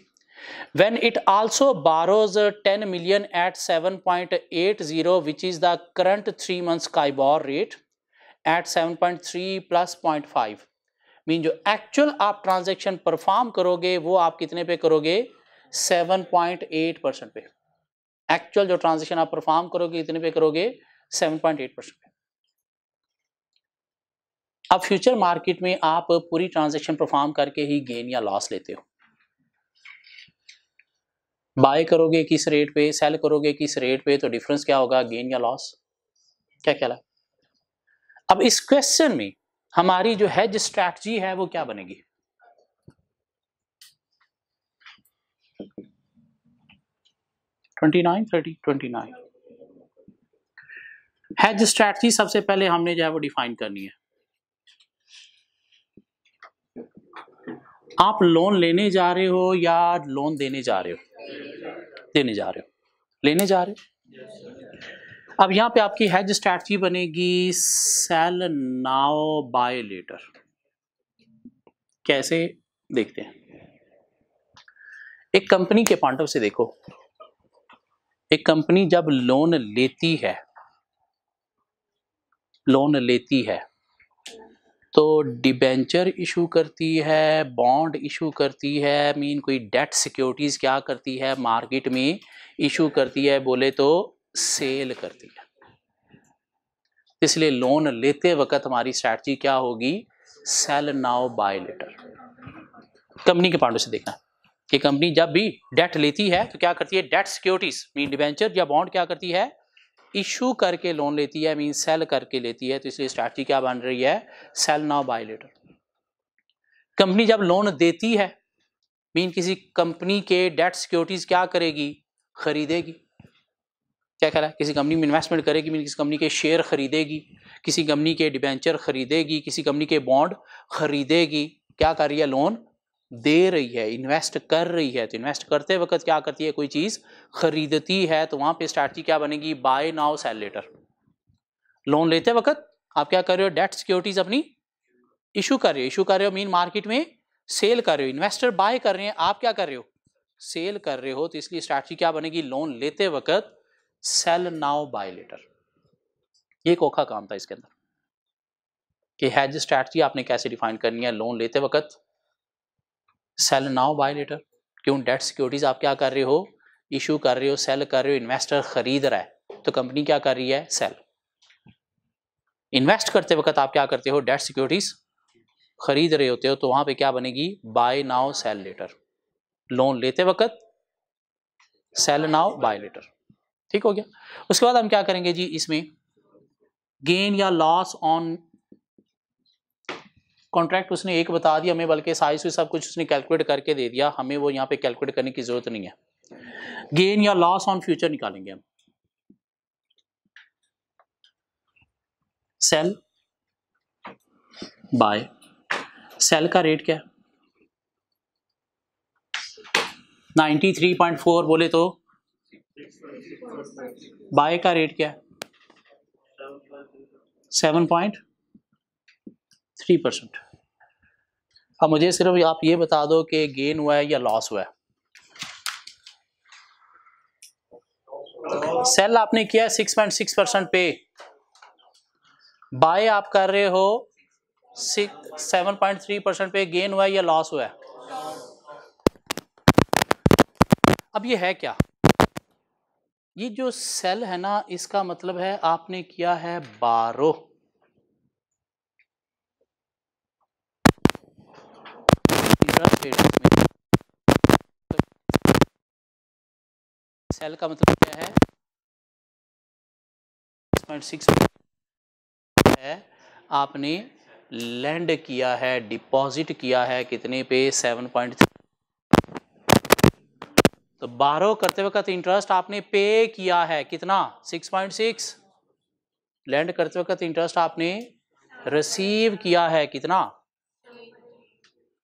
When it also borrows 10 million at 7.80, which is the current 3 months CIBOR rate at 7.3 plus 0.5, mean जो एक्चुअल आप ट्रांजैक्शन परफॉर्म करोगे वो आप कितने पे करोगे 7.8% पे। एक्चुअल जो ट्रांजैक्शन आप परफॉर्म करोगे कितने पे करोगे 7.8% पे। अब फ्यूचर मार्केट में आप पूरी ट्रांजैक्शन परफॉर्म करके ही गेन या लॉस लेते हो, बाय करोगे किस रेट पे, सेल करोगे किस रेट पे, तो डिफरेंस क्या होगा गेन या लॉस, क्या ख्याल है? अब इस क्वेश्चन में हमारी जो हेज स्ट्रैटेजी है वो क्या बनेगी, हेज स्ट्रैटेजी सबसे पहले हमने जो है वो डिफाइन करनी है। आप लोन लेने जा रहे हो या लोन देने जा रहे हो, देने जा रहे हो, लेने जा रहे हो। अब यहां पे आपकी हेज स्ट्रैटेजी बनेगी सेल नाउ बाय लेटर। कैसे देखते हैं, एक कंपनी के पॉइंट ऑफ से देखो, एक कंपनी जब लोन लेती है, लोन लेती है तो डिबेंचर इशू करती है, बॉन्ड इशू करती है, मीन कोई डेट सिक्योरिटीज क्या करती है मार्केट में इशू करती है, बोले तो सेल करती है। इसलिए लोन लेते वक्त हमारी स्ट्रैटेजी क्या होगी sell now buy later. Company के पॉइंट से देखना कि कंपनी जब भी डेट लेती है तो क्या करती है, डेट सिक्योरिटीज मीन डिबेंचर या बॉन्ड क्या करती है, इशू करके लोन लेती है, मीन सेल करके लेती है। तो इसलिए स्ट्रैटेजी क्या बन रही है, sell now buy later. Company जब लोन देती है मीन किसी कंपनी के डेट सिक्योरिटीज क्या करेगी, खरीदेगी। क्या कह रहा है, किसी कंपनी में इन्वेस्टमेंट करेगी मीन किसी कंपनी के शेयर खरीदेगी, किसी कंपनी के डिबेंचर खरीदेगी, किसी कंपनी के बॉन्ड खरीदेगी। क्या कर रही है, लोन दे रही है, इन्वेस्ट कर रही है। तो इन्वेस्ट करते वक्त क्या करती है, कोई चीज खरीदती है, तो वहां पे स्ट्रैटेजी क्या बनेगी, buy now sell later. Loan लेते वक्त आप क्या कर रहे हो, डेट सिक्योरिटीज अपनी इशू कर रहे हो, इशू कर रहे हो मीन मार्केट में सेल कर रहे हो। इन्वेस्टर बाय कर रहे हैं, आप क्या कर रहे हो, सेल कर रहे हो। तो इसलिए स्ट्रैटेजी क्या बनेगी, लोन लेते वक्त सेल नाउ बाय लेटर। ये औखा काम था इसके अंदर कि हेज स्ट्रैटेजी आपने कैसे डिफाइन करनी है। लोन लेते वक्त सेल नाउ बाय लेटर, क्यों, डेट सिक्योरिटीज आप क्या कर रहे हो, इशू कर रहे हो, सेल कर रहे हो। इन्वेस्टर खरीद रहा है तो कंपनी क्या कर रही है, सेल। इन्वेस्ट करते वक्त आप क्या करते हो, डेट सिक्योरिटीज खरीद रहे होते हो, तो वहां पे क्या बनेगी, buy now sell later. Loan लेते वक्त सेल नाउ बाय लेटर। ठीक हो गया। उसके बाद हम क्या करेंगे जी, इसमें गेन या लॉस ऑन कॉन्ट्रैक्ट उसने एक बता दिया हमें, बल्कि साइज सब कुछ उसने कैलकुलेट करके दे दिया हमें, वो यहाँ पे कैलकुलेट करने की जरूरत नहीं है। गेन या लॉस ऑन फ्यूचर निकालेंगे हम। सेल बाय, सेल का रेट क्या है 93.4 बोले तो बाय का रेट क्या है 7.3%। अब मुझे सिर्फ आप ये बता दो कि गेन हुआ है या लॉस हुआ है। सेल आपने किया 6.6% पे, बाय आप कर रहे हो 7.3% पे, गेन हुआ है या लॉस हुआ है। अब ये है क्या, ये जो सेल है ना, इसका मतलब है आपने किया है 12, सेल का मतलब क्या है 6.6 है, आपने लैंड किया है, डिपॉजिट किया है कितने पे 7.3। तो 12 करते वक्त इंटरेस्ट आपने पे किया है कितना 6.6, लैंड करते वक्त इंटरेस्ट आपने रिसीव किया है कितना,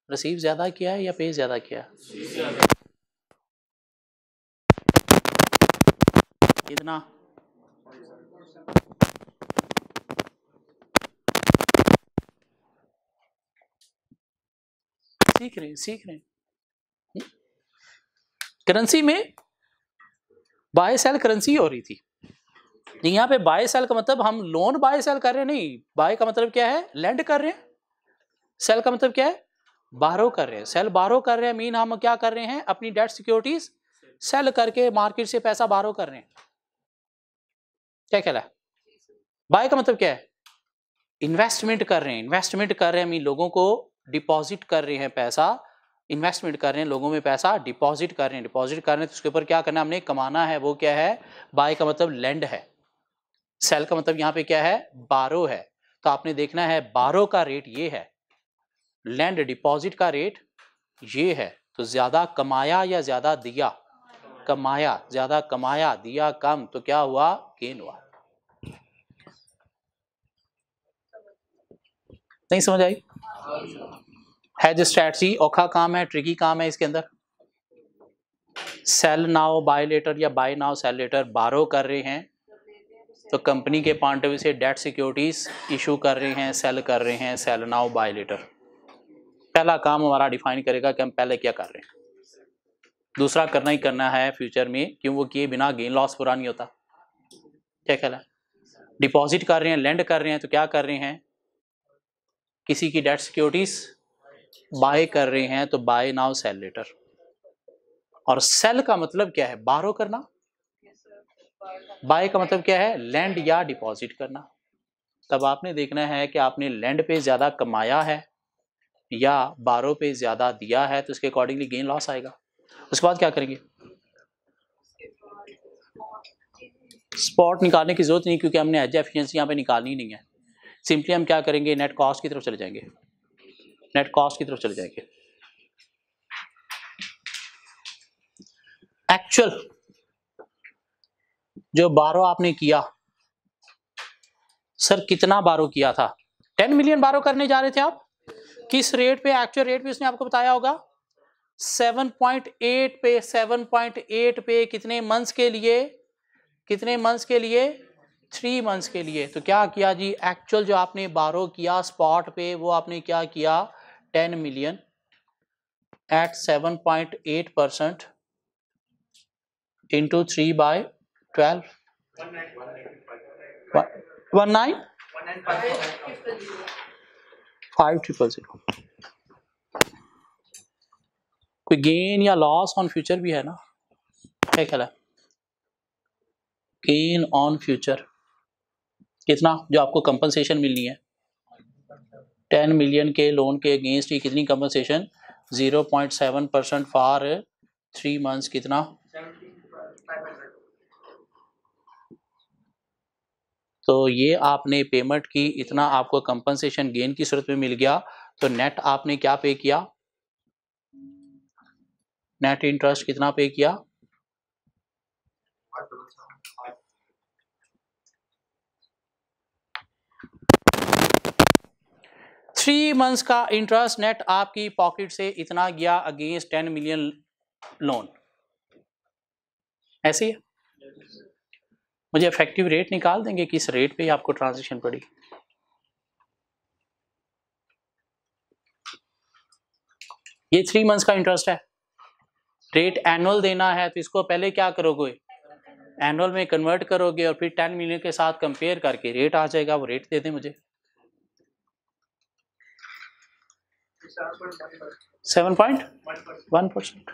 रिसीव ज्यादा किया है या पे ज्यादा किया है, कितना, सीख रहे हैं। करेंसी में बाय सेल करेंसी हो रही थी, यहाँ पे बाय सेल का मतलब हम लोन बाय सेल कर रहे हैं, नहीं, बाय का मतलब क्या है, लैंड कर रहे हैं। सेल का मतलब क्या है, बारो कर रहे हैं। सेल बारो कर रहे हैं मीन हम क्या कर रहे हैं, अपनी डेट सिक्योरिटीज सेल करके मार्केट से पैसा बारो कर रहे हैं। क्या कहला है, बाय का मतलब क्या है, इन्वेस्टमेंट कर रहे हैं। इन्वेस्टमेंट कर रहे हैं मीन लोगों को डिपॉजिट कर रहे हैं पैसा, इन्वेस्टमेंट कर रहे हैं, लोगों में पैसा डिपॉजिट कर रहे हैं। डिपॉजिट कर रहे हैं तो उसके ऊपर क्या करना है, हमने कमाना है, वो क्या है, बाय का मतलब लैंड है। सेल का मतलब यहाँ पे क्या है, बारो है। तो आपने देखना है बारो का रेट ये है, लैंड डिपॉजिट का रेट ये है। तो ज्यादा कमाया या ज्यादा दिया, कमाया, ज्यादा कमाया, दिया कम, तो क्या हुआ, गेन हुआ। नहीं समझ आई, हेज स्ट्रैटेजी औखा काम है, ट्रिकी काम है। इसके अंदर सेल नाउ बाय लेटर या बाय नाउ सेल लेटर, बारो कर रहे हैं तो कंपनी के पॉइंट ऑफ व्यू से डेट सिक्योरिटीज इशू कर रहे हैं, सेल कर रहे हैं, सेल नाउ बाय लेटर। पहला काम हमारा डिफाइन करेगा कि हम पहले क्या कर रहे हैं, दूसरा करना ही करना है फ्यूचर में, क्यों, वो किए बिना गेन लॉस पूरा नहीं होता। क्या ख्याल है, डिपॉजिट कर रहे हैं, लैंड कर रहे हैं, तो क्या कर रहे हैं, किसी की डेट सिक्योरिटीज बाय कर रहे हैं, तो बाय नाउ सेल लेटर। और सेल का मतलब क्या है, बारो करना, बाय का मतलब क्या है, लैंड या डिपॉजिट करना। तब आपने देखना है कि आपने लैंड पे ज्यादा कमाया है या बारो पे ज़्यादा दिया है तो इसके अकॉर्डिंगली गेन लॉस आएगा। उसके बाद क्या करेंगे? स्पॉट निकालने की जरूरत नहीं, क्योंकि हमने एज एफिशिएंसी यहाँ पे निकालनी नहीं है। सिंपली हम क्या करेंगे, नेट कॉस्ट की तरफ चले जाएंगे, नेट कॉस्ट की तरफ चले जाएंगे। एक्चुअल जो बारो आपने किया, सर कितना बारो किया था? 10 मिलियन बारो करने जा रहे थे आप। किस रेट पे? एक्चुअल रेट भी उसने आपको बताया होगा 7.8 पे। 7.8 पे कितने मंथ्स के लिए? कितने मंथ्स के लिए? 3 मंथ्स के लिए। तो क्या किया जी, एक्चुअल जो आपने बारो किया स्पॉट पे वो आपने क्या किया, 10 मिलियन एट 7.8% इंटू 3/12 19,500। कोई गेन या लॉस ऑन फ्यूचर भी है ना? क्या ख्याल है? गेन ऑन फ्यूचर कितना जो आपको कंपनसेशन मिलनी है? 10 मिलियन के लोन के अगेंस्ट ही कितनी कंपनसेशन? 0.7% for 3 months. कितना? तो ये आपने पेमेंट की, इतना आपको कंपनसेशन गेन की सूरत में मिल गया। तो नेट आपने क्या पे किया? नेट इंटरेस्ट कितना पे किया? 3 मंथ्स का इंटरेस्ट नेट आपकी पॉकेट से इतना गया अगेंस्ट 10 मिलियन लोन। ऐसे ही मुझे इफेक्टिव रेट निकाल देंगे, किस रेट पे आपको ट्रांजेक्शन पड़ी? ये 3 मंथ्स का इंटरेस्ट है, रेट एनुअल देना है तो इसको पहले क्या करोगे, एनुअल में कन्वर्ट करोगे और फिर 10 मिलियन के साथ कंपेयर करके रेट आ जाएगा, वो रेट दे दें मुझे। 7.1%।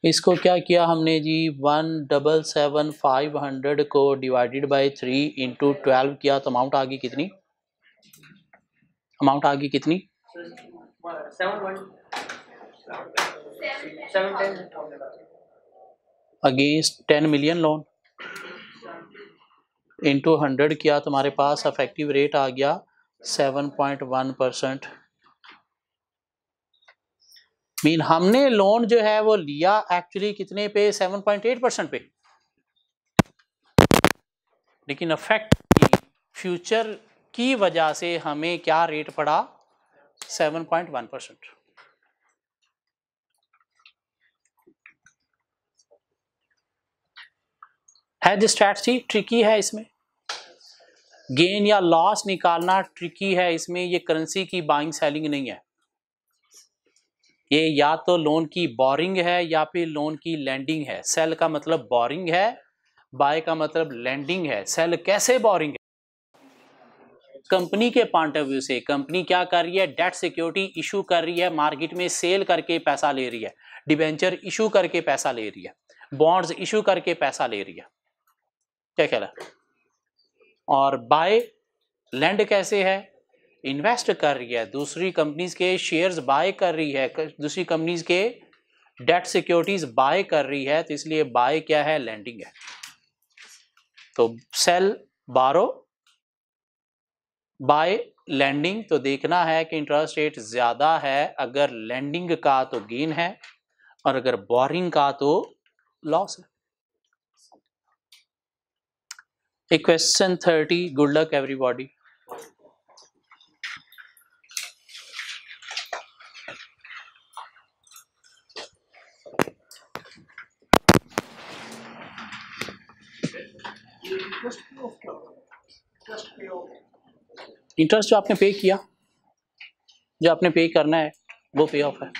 इसको क्या किया हमने जी, 177,500 को डिवाइडेड बाय 3 इंटू 12 किया तो अमाउंट आ गई कितनी? अमाउंट आ गई कितनी? 710 अगेंस्ट 10 मिलियन लोन इंटू 100 किया तो हमारे पास इफेक्टिव रेट आ गया 7.1%। मीन हमने लोन जो है वो लिया एक्चुअली कितने पे? 7.8% पे, लेकिन इफेक्ट फ्यूचर की वजह से हमें क्या रेट पड़ा? 7.1%। हेज स्ट्रैटेजी ट्रिकी है, इसमें गेन या लॉस निकालना ट्रिकी है। इसमें ये करेंसी की बाइंग सेलिंग नहीं है, ये या तो लोन की बोरिंग है या फिर लोन की लैंडिंग है। सेल का मतलब बोरिंग है, बाय का मतलब लैंडिंग है। सेल कैसे बोरिंग है? कंपनी के पॉइंट ऑफ व्यू से कंपनी क्या कर रही है, डेट सिक्योरिटी इशू कर रही है, मार्केट में सेल करके पैसा ले रही है, डिबेंचर इशू करके पैसा ले रही है, बॉन्ड्स इशू करके पैसा ले रही है। क्या ख्याल है? और बाय लैंड कैसे है? इन्वेस्ट कर रही है, दूसरी कंपनीज के शेयर्स बाय कर रही है, दूसरी कंपनीज के डेट सिक्योरिटीज बाय कर रही है, तो इसलिए बाय क्या है? लैंडिंग है। तो सेल बारो, बाय लैंडिंग। तो देखना है कि इंटरेस्ट रेट ज्यादा है अगर लैंडिंग का तो गेन है, और अगर बोरिंग का तो लॉस है। Question 30। Good luck everybody. Interest जो आपने पे किया, जो आपने पे करना है वो पे ऑफ है।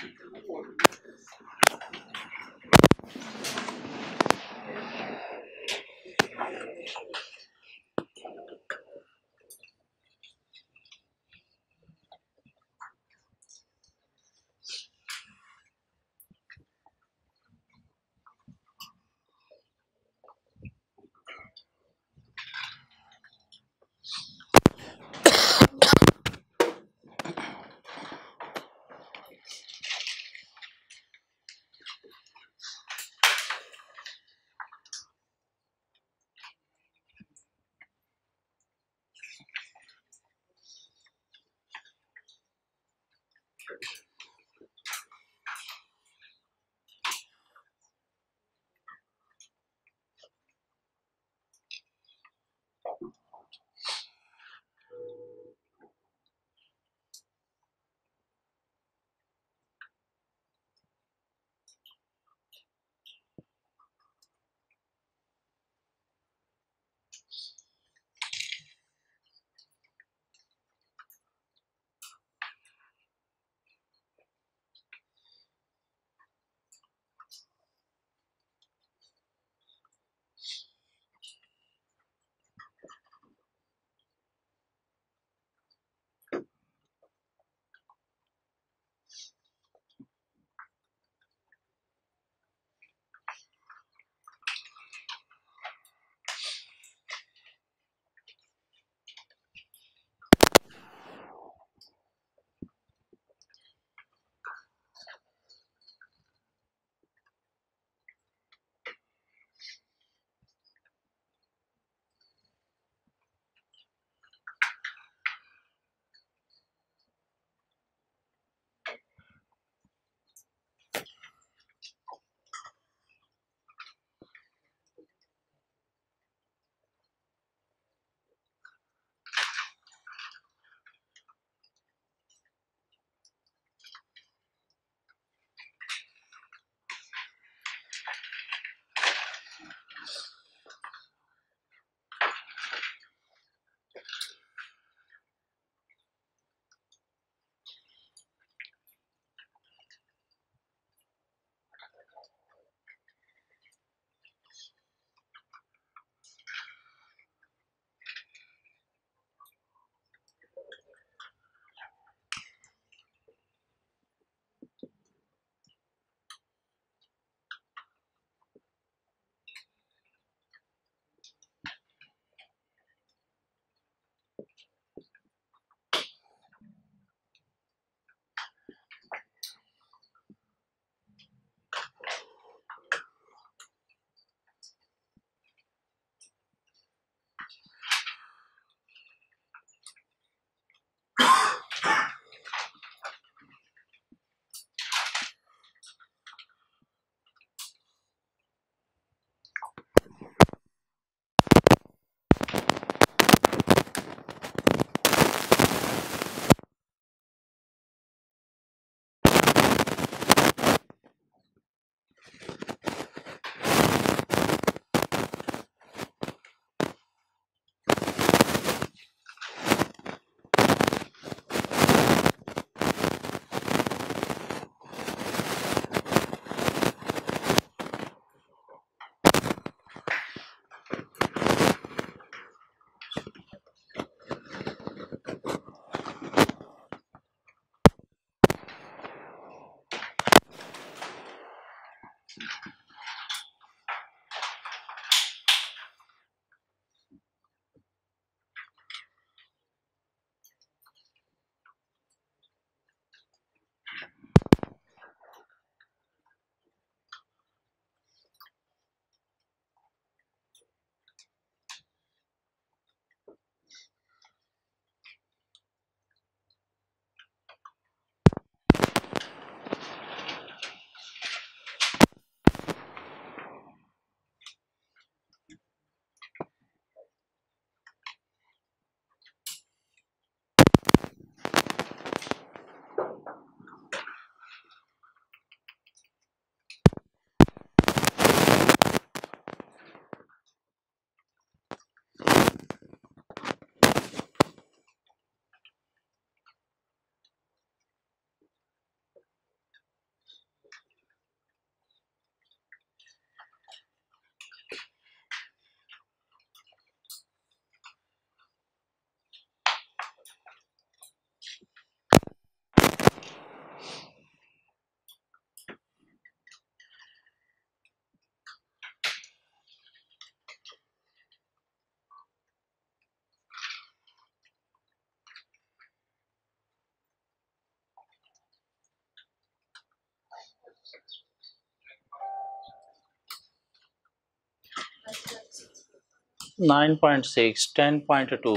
9.6 10.2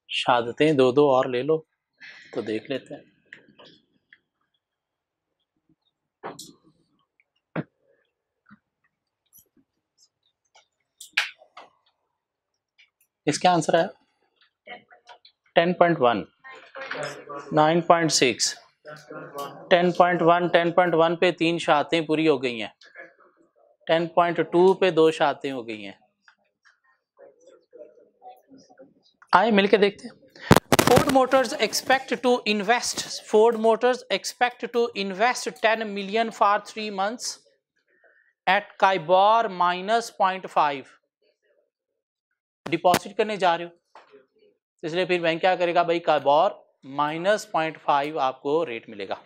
शहादतें दो दो और ले लो तो देख लेते हैं। इसका आंसर है 10.1 9.6 10.1 10.1 पे 3 शहादतें पूरी हो गई हैं, 10.2 पे 2 शहादतें हो गई हैं। आए मिलके देखते हैं। Ford Motors expect to invest 10 million for 3 months at Kaibor minus 0.5। Deposit करने जा रहे हो इसलिए फिर बैंक क्या करेगा भाई, काइबोर माइनस 0.5 आपको रेट मिलेगा।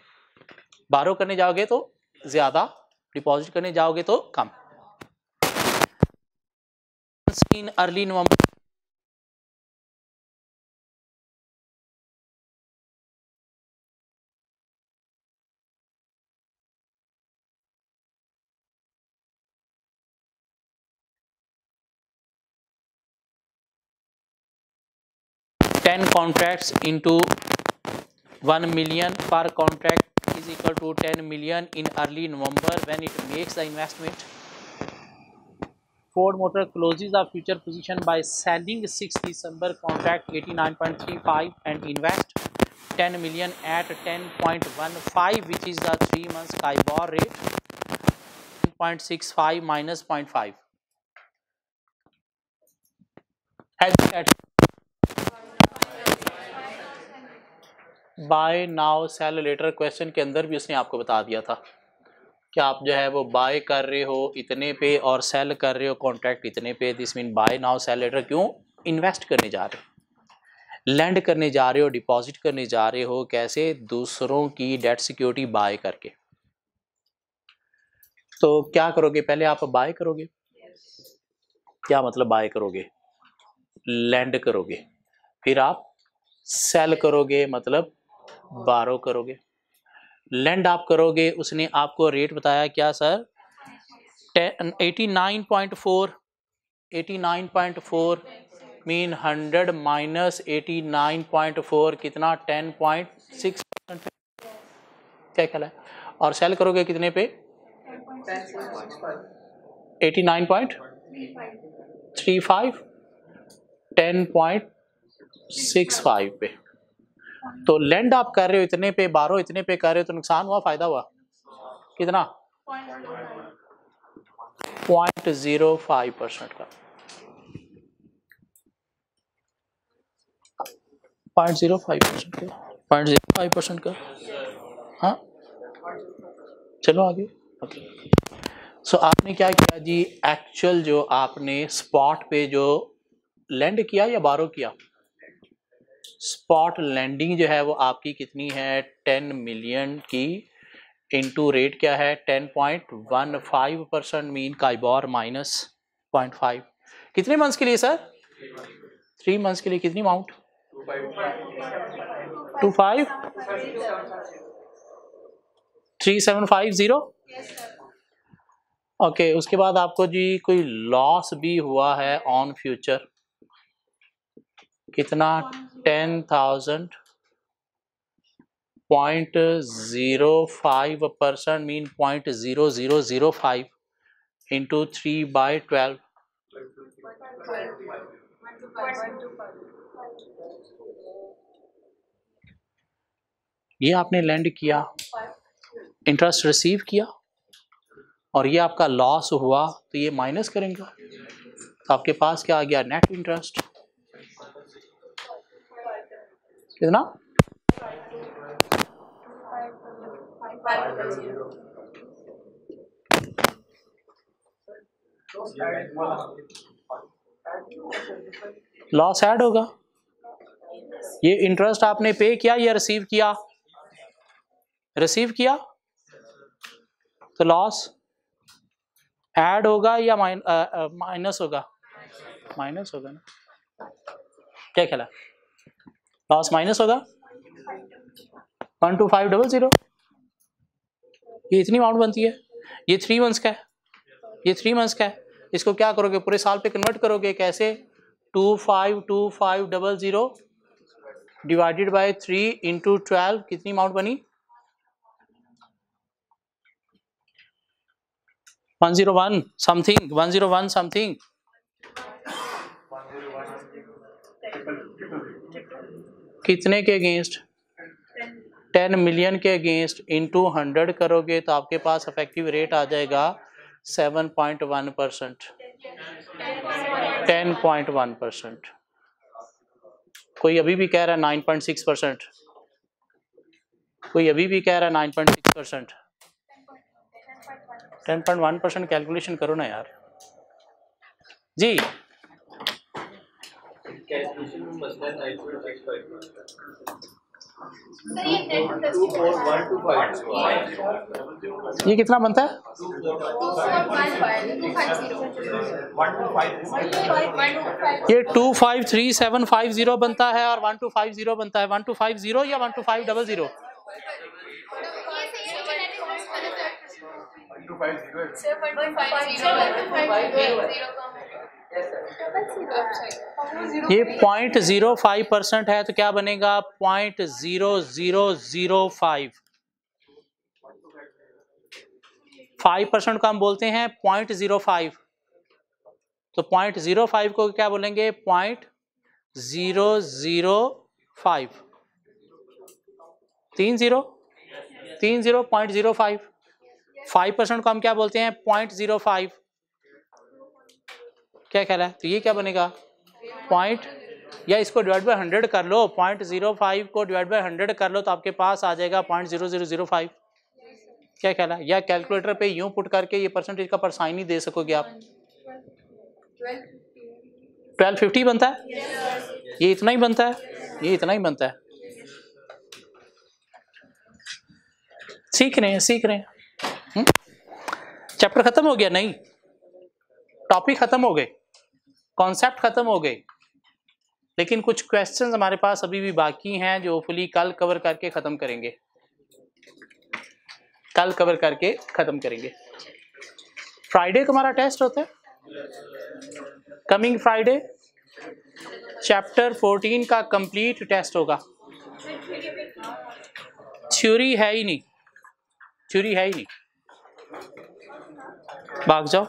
बारो करने जाओगे तो ज्यादा, डिपॉजिट करने जाओगे तो कम। In early November 10 contracts into 1 million per contract is equal to 10 million in early November when it makes the investment. Ford Motor closes the future position by selling 6 December contract 89.35 and invest 10 million at 10.15 which is the 3 months Kaibor rate 10.65 minus 0.5. Buy now sell later question के अंदर भी उसने आपको बता दिया था कि आप जो है वो बाय कर रहे हो इतने पे और सेल कर रहे हो कॉन्ट्रैक्ट इतने पे। This mean buy now sell later. क्यों? इन्वेस्ट करने जा रहे हो, लैंड करने जा रहे हो, डिपॉजिट करने जा रहे हो। कैसे? दूसरों की डेट सिक्योरिटी बाय करके। तो क्या करोगे? पहले आप बाय करोगे। क्या मतलब बाय करोगे? लैंड करोगे। फिर आप सेल करोगे मतलब बारो करोगे। लैंड आप करोगे, उसने आपको रेट बताया क्या सर? 89.4 मीन 100 माइनस 89.4 कितना? 10.6% क्या ख्याल है? और सेल करोगे कितने पे? 89.35 10.65 पे। तो लैंड आप कर रहे हो इतने पे, बारो इतने पे कर रहे हो, तो नुकसान हुआ फायदा हुआ? कितना? 0.05% का। 0.05% का। 0.05% का। हाँ चलो आगे। ओके सो आपने क्या किया जी? एक्चुअल जो आपने स्पॉट पे जो लैंड किया या बारो किया? स्पॉट लैंडिंग जो है वो आपकी कितनी है? 10 मिलियन की इनटू रेट क्या है? 10.15% मीन काइबोर माइनस 0.5। कितने मंथ्स के लिए सर? 3 मंथ्स के लिए। कितनी अमाउंट? 25 3750। ओके उसके बाद आपको जी कोई लॉस भी हुआ है ऑन फ्यूचर, कितना? 10,000 0.05% मीन 0.0005 इंटू 3/12। ये आपने लैंड किया, इंटरेस्ट रिसीव किया और ये आपका लॉस हुआ, तो ये माइनस करेंगे तो आपके पास क्या आ गया? Net interest. कितना? लॉस ऐड होगा। ये इंटरेस्ट आपने पे किया या रिसीव किया? रिसीव किया तो लॉस ऐड होगा या माइनस होगा? माइनस होगा ना। क्या ख्याल है? लॉस माइनस होगा। 12500। ये इतनी अमाउंट बनती है। ये 3 मंथ्स का है, ये 3 मंथ्स का है। इसको क्या करोगे, पूरे साल पे कन्वर्ट करोगे, कैसे, 252500 डिवाइडेड बाय 3 इंटू 12, कितनी अमाउंट बनी, 101 समथिंग, 101 समथिंग। कितने के अगेंस्ट, 10 मिलियन के अगेंस्ट इंटू 100 करोगे तो आपके पास इफेक्टिव रेट आ जाएगा 7.1%, 10.1%। कोई अभी भी कह रहा है 9.6%, कोई अभी भी कह रहा है 9.6%। 10.1% कैलकुलेशन करो ना यार जी। ये कितना बनता है, ये 253750 बनता है और 1250 बनता है। 1250 या 12500, ये 0.05% है तो क्या बनेगा 0.0005। 5% को हम बोलते हैं 0.05, तो 0.05 को क्या बोलेंगे 0.005, 30.05। 5% को हम क्या बोलते हैं 0.05, क्या ख्याल है, तो ये क्या बनेगा पॉइंट, या इसको डिवाइड बाय 100 कर लो, 0.05 को डिवाइड बाय 100 कर लो तो आपके पास आ जाएगा 0.0005। क्या ख्याल है, या कैलकुलेटर पे यूं पुट करके ये परसेंटेज का साइन ही दे सकोगे आप। 1250 बनता है, ये इतना ही बनता है, ये इतना ही बनता है। सीख रहे हैं, सीख रहे हैं। चैप्टर खत्म हो गया, नहीं टॉपिक खत्म हो गए, कॉन्सेप्ट खत्म हो गए, लेकिन कुछ क्वेश्चंस हमारे पास अभी भी बाकी हैं जो फुली कल कवर करके खत्म करेंगे, कल कवर करके खत्म करेंगे। फ्राइडे को हमारा टेस्ट होता है, कमिंग फ्राइडे चैप्टर 14 का कंप्लीट टेस्ट होगा। थ्योरी है ही नहीं, थ्योरी है ही नहीं, भाग जाओ।